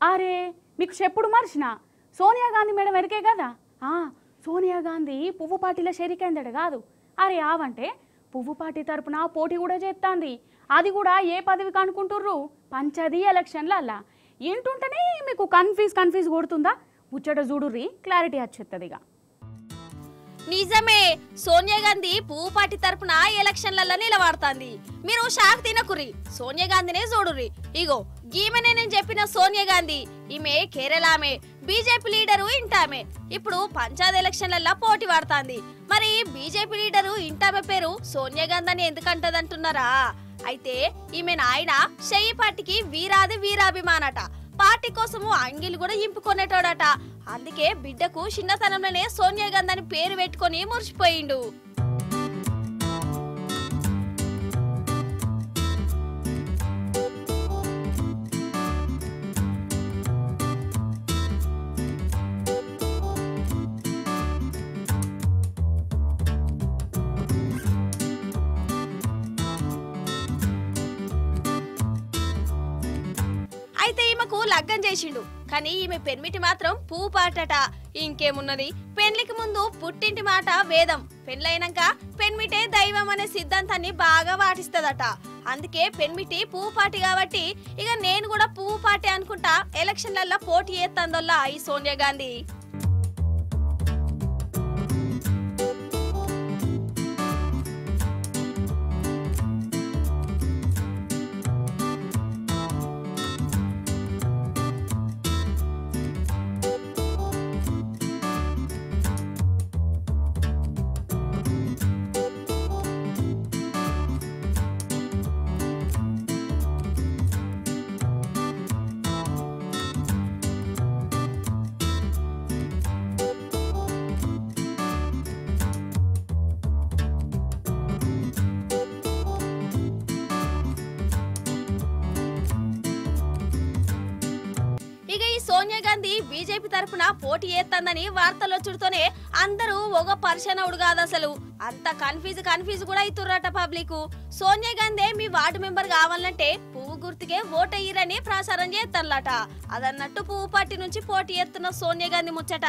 అరే మీకు చెప్పుడు మర్చిన సోనియా గాంధీ మేడం ఎరికే కదా సోనియా గాంధీ పువ్వు పార్టీలో షరీకైందట కాదు. అరే ఆవంటే పువ్వు పార్టీ తరపున పోటీ కూడా చేస్తాంది. అది కూడా ఏ పదవికి అనుకుంటుర్రు? పంచాయతీ ఎలక్షన్లల్లా. ఏంటుంటేనే మీకు కన్ఫ్యూజ్ కొడుతుందా? ముచ్చట చూడుర్రి, క్లారిటీ వచ్చేస్తుందిగా. నిజమే, సోనియా గాంధీ పువ్వు పార్టీ తరపున ఎలక్షన్లలో నిలబడుతుంది. మీరు షాక్ తినకుర్రి, సోనియా గాంధీనే చూడుర్రి. ఇగో గీమెనే నేను చెప్పిన సోనియా గాంధీ. ఈమె కేరళ ఆమె, బీజేపీ లీడరు ఇంటామె. ఇప్పుడు పంచాయతీ ఎలక్షన్లలో పోటీ పడుతుంది. మరి బీజేపీ లీడరు ఇంటామె పేరు సోనియా గాంధీ అని ఎందుకంటదంటున్నారా? అయితే ఈమె నాయన షెయ్యి పార్టీకి వీరాది వీరాభిమానట. పార్టీ కోసము అంగిలు కూడా ఇంపుకొనేటోడట. అందుకే బిడ్డకు చిన్నతనంలోనే సోనియా గాంధీ అని పేరు పెట్టుకొని మురిసిపోయిండు. అయితే ఈమెకు లగ్గం చేసిండు, కానీ ఈమె పెన్మిటి మాత్రం పువ్వు పాటట. ఇంకేమున్నది, పెళ్లికి ముందు పుట్టింటి మాట వేదం, పెళ్లైనాక పెన్మిటే దైవం అనే సిద్ధాంతాన్ని బాగా పాటిస్తదట. అందుకే పెన్మిటి పువ్వు పాటి కాబట్టి ఇక నేను కూడా పువ్వు పాటి అనుకుంటా ఎలక్షన్లల్లో పోటీ చేస్తుందల్లా ఈ సోనియా గాంధీ. ఇక ఈ సోనియా గాంధీ బీజేపీ తరపున పోటీ చేస్తుందని వార్తలు వచ్చుడుతోనే అందరూ ఒక పరిశనవుడు కాదు, అసలు అంత కన్ఫ్యూజ్ కూడా అవుతుర్రట పబ్లిక్. సోనియా గాంధీ మీ వార్డు మెంబర్ కావాలంటే పువ్వు గుర్తుకే ఓటయ్యిరని ప్రచారం చేస్తారట. అదన్నట్టు పువ్వు పార్టీ నుంచి పోటీ చేస్తున్న సోనియా గాంధీ ముచ్చట.